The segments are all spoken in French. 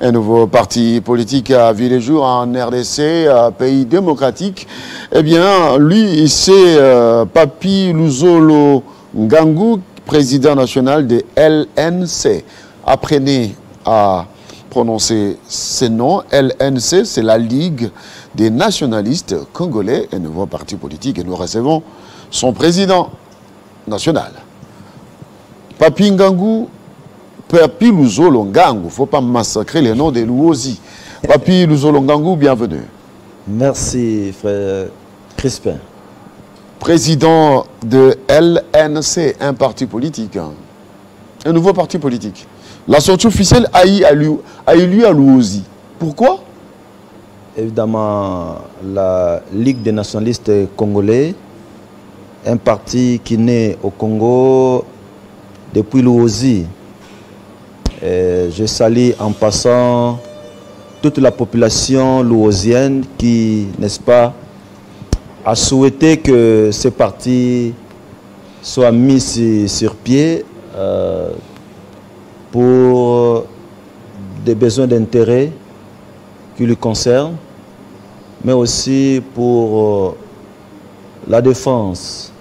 Un nouveau parti politique a vu le jour en RDC, pays démocratique. Eh bien, lui, c'est Papi Luzolo Ngangu, président national de LNC. Apprenez à prononcer ces noms. LNC, c'est la Ligue des nationalistes congolais, un nouveau parti politique. Et nous recevons son président national. Papi Ngangu, Papi Luzolo Ngangu, il ne faut pas massacrer les noms des Luosi. Papi Luzolo Ngangu, bienvenue. Merci, frère Crispin. Président de LNC, un parti politique, un nouveau parti politique. La sortie officielle a eu lieu à Luosi. Pourquoi? Évidemment, la Ligue des nationalistes congolais, un parti qui naît au Congo depuis Luosi. Je salue en passant toute la population luosienne qui, n'est-ce pas, a souhaité que ce parti soit mis sur pied pour des besoins d'intérêt qui lui concernent, mais aussi pour la défense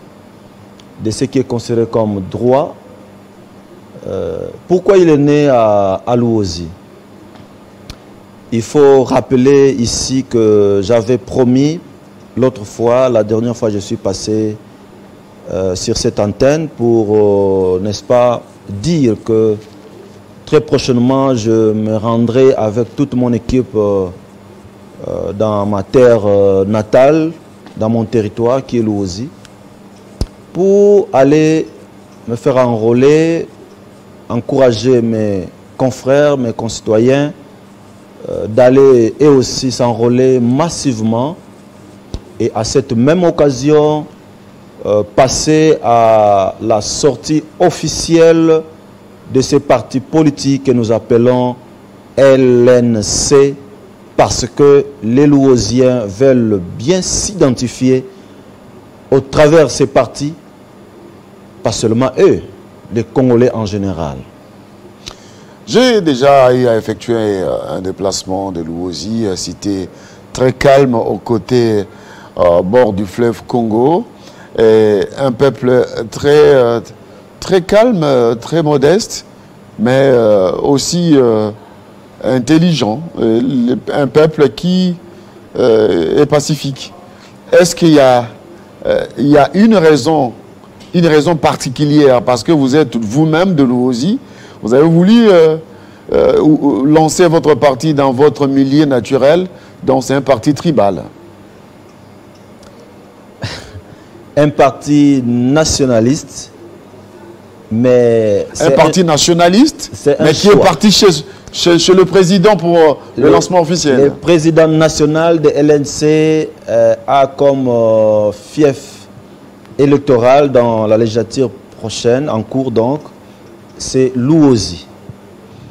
de ce qui est considéré comme droit. Pourquoi il est né à Luosi? Il faut rappeler ici que j'avais promis l'autre fois, la dernière fois je suis passé sur cette antenne pour, n'est-ce pas, dire que très prochainement je me rendrai avec toute mon équipe dans ma terre natale, dans mon territoire qui est Luosi, pour aller me faire enrôler, encourager mes confrères, mes concitoyens d'aller et aussi s'enrôler massivement et à cette même occasion passer à la sortie officielle de ces partis politiques que nous appelons LNC parce que les Luosiens veulent bien s'identifier au travers de ces partis, pas seulement eux, les Congolais en général. J'ai déjà eu à effectuer un déplacement de Luosi, cité très calme aux côtés bord du fleuve Congo. Et un peuple très calme, très modeste, mais aussi intelligent. Un peuple qui est pacifique. Est-ce qu'il y a une raison particulière, parce que vous êtes vous-même de Luosi, vous avez voulu lancer votre parti dans votre milieu naturel, donc c'est un parti tribal. Un parti nationaliste, mais... Un parti nationaliste, mais qui est parti chez le président pour le lancement officiel. Le président national de LNC a comme fief électoral dans la législature prochaine, en cours donc, c'est Luosi.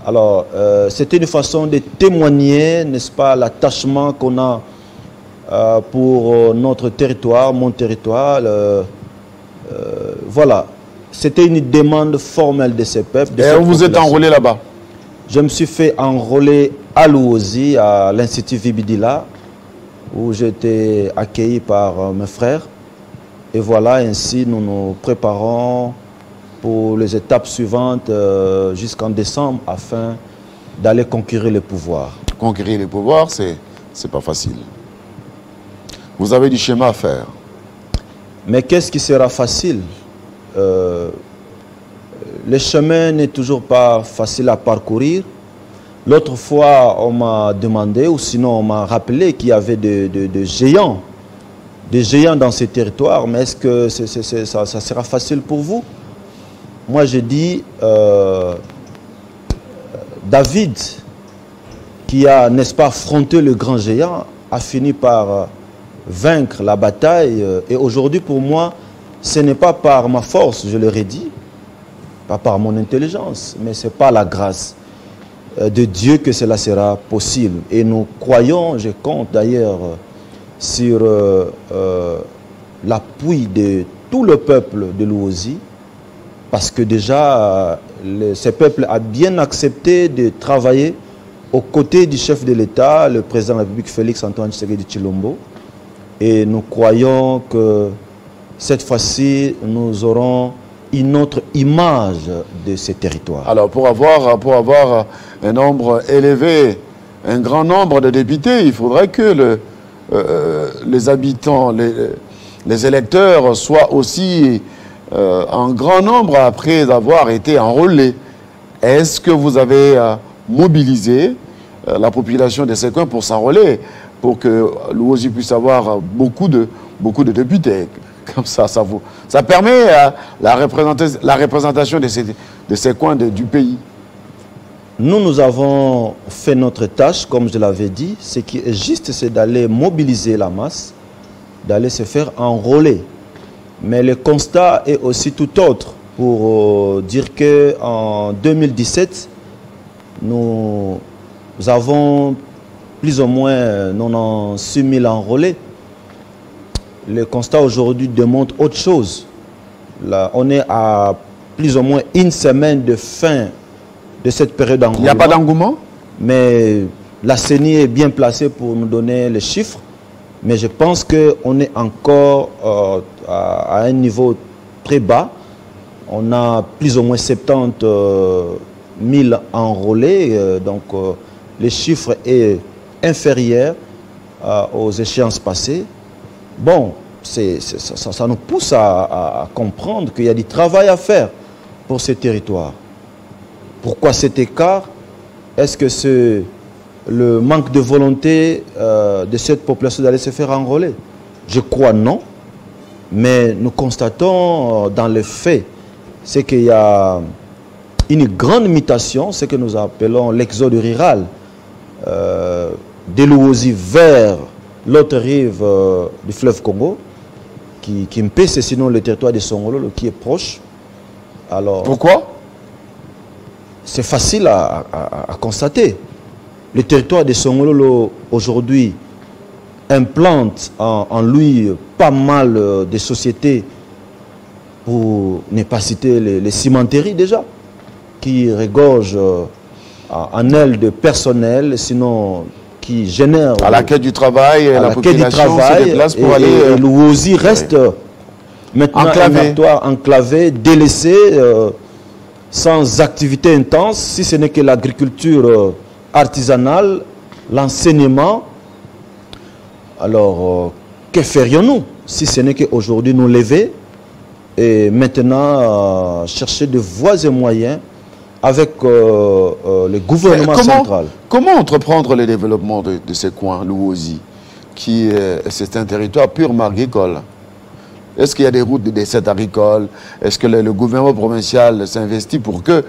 Alors, c'était une façon de témoigner, n'est-ce pas, l'attachement qu'on a pour notre territoire, mon territoire. Voilà, c'était une demande formelle de ces peuples. Et vous êtes enrôlé là-bas? Je me suis fait enrôler à Luosi, à l'Institut Vibidila, où j'ai été accueilli par mes frères. Et voilà, ainsi nous nous préparons pour les étapes suivantes jusqu'en décembre afin d'aller conquérir le pouvoir. Conquérir le pouvoir, c'est pas facile. Vous avez du chemin à faire. Mais qu'est-ce qui sera facile? Le chemin n'est toujours pas facile à parcourir. L'autre fois, on m'a demandé, ou sinon on m'a rappelé qu'il y avait des géants dans ces territoires. Mais est-ce que ça sera facile pour vous? Moi, je dis, David, qui a, n'est-ce pas, affronté le grand géant, a fini par vaincre la bataille. Et aujourd'hui, pour moi, ce n'est pas par ma force, je leur ai dit, pas par mon intelligence, mais c'est par la grâce de Dieu que cela sera possible. Et nous croyons, je compte d'ailleurs sur l'appui de tout le peuple de Luosi, parce que déjà, ce peuple a bien accepté de travailler aux côtés du chef de l'État, le président de la République Félix-Antoine Tshisekedi Tshilombo. Et nous croyons que cette fois-ci, nous aurons une autre image de ces territoires. Alors, pour avoir un nombre élevé, un grand nombre de députés, il faudrait que les habitants, les électeurs soient aussi en grand nombre après avoir été enrôlés. Est-ce que vous avez mobilisé la population de ces coins pour s'enrôler, pour que l'Uozi puisse avoir beaucoup de députés? Comme ça permet la représentation de ces coins du pays. Nous avons fait notre tâche, comme je l'avais dit. Ce qui est juste, c'est d'aller mobiliser la masse, d'aller se faire enrôler. Mais le constat est aussi tout autre pour dire qu'en 2017, nous avons plus ou moins 96 000 enrôlés. Le constat aujourd'hui démontre autre chose. Là, on est à plus ou moins une semaine de fin de cette période d'engouement. Il n'y a pas d'engouement? Mais la CENI est bien placée pour nous donner les chiffres. Mais je pense qu'on est encore à un niveau très bas. On a plus ou moins 70 000 enrôlés. Donc le chiffre est inférieur aux échéances passées. Bon, ça nous pousse à comprendre qu'il y a du travail à faire pour ces territoires. Pourquoi cet écart? Est-ce que c'est le manque de volonté de cette population d'aller se faire enrôler? Je crois non. Mais nous constatons dans les faits, c'est qu'il y a une grande mutation, ce que nous appelons l'exode rural, de l'Uozi vers l'autre rive du fleuve Congo, qui me pèse sinon le territoire de Songololo qui est proche. Alors, pourquoi? C'est facile à constater. Le territoire de Songololo aujourd'hui implante en lui pas mal de sociétés, pour ne pas citer les cimenteries déjà, qui regorgent en elles de personnel, sinon qui génèrent... À la quête du travail, la population se déplace pour aller... Et l'Uozi reste maintenant enclavé. un territoire enclavé, délaissé, sans activité intense, si ce n'est que l'agriculture artisanale, l'enseignement. Alors, que ferions-nous si ce n'est qu'aujourd'hui nous lever et maintenant chercher de voies et moyens avec le gouvernement central. Comment entreprendre le développement de ces coins, l'Uozi, qui c'est un territoire purement agricole? Est-ce qu'il y a des routes de dessertes agricoles? Est-ce que le gouvernement provincial s'investit pour que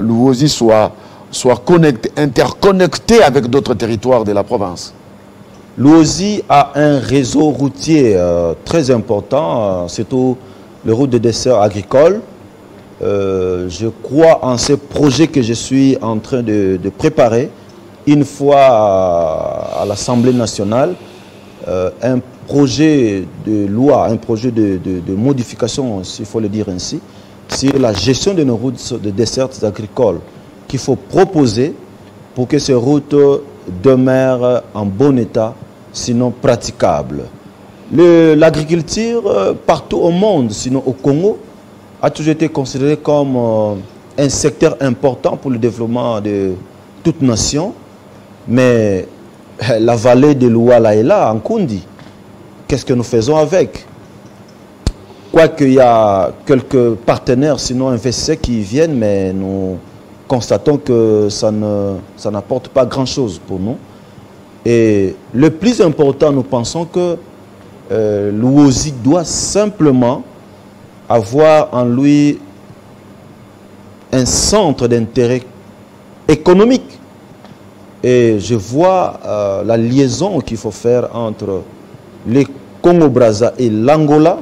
l'Uozi soit interconnecté avec d'autres territoires de la province? L'Uozi a un réseau routier très important, surtout les routes de dessert agricoles. Je crois en ces projets que je suis en train de préparer une fois à l'Assemblée nationale, un projet de loi, un projet de modification, s'il faut le dire ainsi, sur la gestion de nos routes de dessertes agricoles qu'il faut proposer pour que ces routes demeurent en bon état, sinon praticables. L'agriculture, partout au monde, sinon au Congo, a toujours été considérée comme un secteur important pour le développement de toute nation. Mais la vallée de l'Ouala est là, en Kundi. Qu'est-ce que nous faisons avec? Quoiqu'il y a quelques partenaires, sinon investisseurs qui viennent, mais nous constatons que ça n'apporte pas grand-chose pour nous. Et le plus important, nous pensons que l'Uozi doit simplement avoir en lui un centre d'intérêt économique. Et je vois la liaison qu'il faut faire entre les Congo-Brazza et l'Angola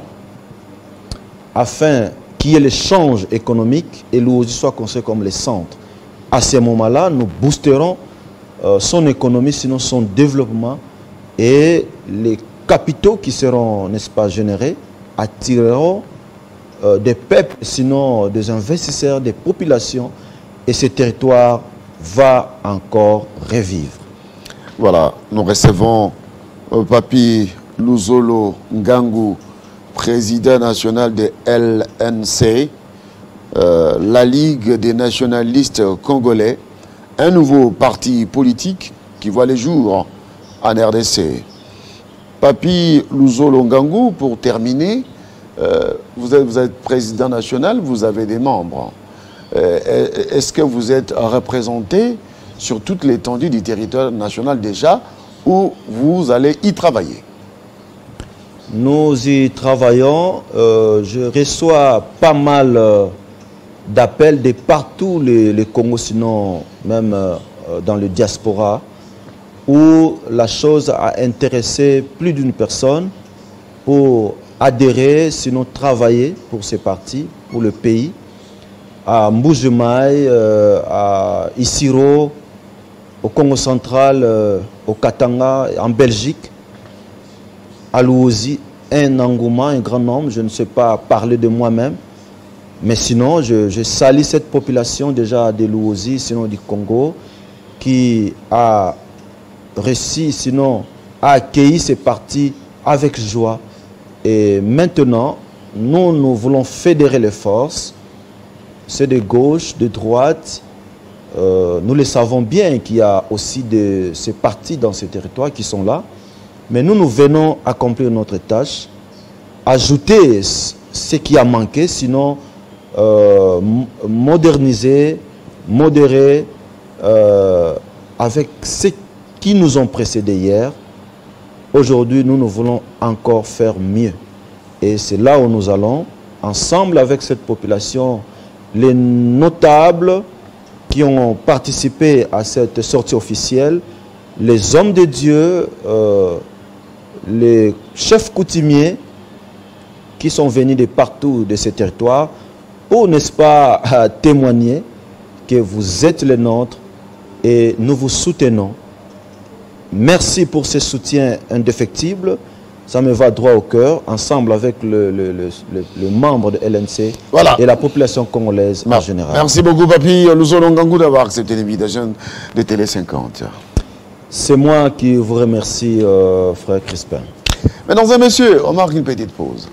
afin qu'il y ait l'échange économique et l'Uozi soit considéré comme le centre. À ce moment-là, nous boosterons son économie, sinon son développement, et les capitaux qui seront, n'est-ce pas, générés attireront des peuples, sinon des investisseurs, des populations, et ces territoires va encore revivre. Voilà, nous recevons Papi Luzolo Ngangu, président national de LNC, la Ligue des nationalistes congolais, un nouveau parti politique qui voit les jours en RDC. Papi Luzolo Ngangu, pour terminer, vous êtes président national, vous avez des membres. Est-ce que vous êtes représenté sur toute l'étendue du territoire national déjà, ou vous allez y travailler? Nous y travaillons. Je reçois pas mal d'appels de partout les Congo, sinon même dans le diaspora, où la chose a intéressé plus d'une personne pour adhérer, sinon travailler pour ces partis, pour le pays, à Mbujimaï, à Isiro, au Congo central, au Katanga, en Belgique, à Luozi, un engouement, un grand nombre. Je ne sais pas parler de moi-même, mais sinon, je salue cette population déjà de Luozi, sinon du Congo, qui a reçu, sinon a accueilli ces partis avec joie. Et maintenant, nous voulons fédérer les forces. C'est de gauche, de droite. Nous le savons bien qu'il y a aussi ces partis dans ces territoires qui sont là. Mais nous venons accomplir notre tâche, ajouter ce qui a manqué, sinon moderniser, modérer avec ceux qui nous ont précédés hier. Aujourd'hui, nous voulons encore faire mieux. Et c'est là où nous allons, ensemble avec cette population, les notables qui ont participé à cette sortie officielle, les hommes de Dieu, les chefs coutumiers qui sont venus de partout de ces territoires pour, n'est-ce pas, témoigner que vous êtes les nôtres et nous vous soutenons. Merci pour ce soutien indéfectible. Ça me va droit au cœur, ensemble avec le membre de LNC, voilà, et la population congolaise en général. Merci beaucoup, Papi Luzolo Ngangu, d'avoir accepté l'invitation de Télé 50. C'est moi qui vous remercie, frère Crispin. Mesdames et messieurs, on marque une petite pause.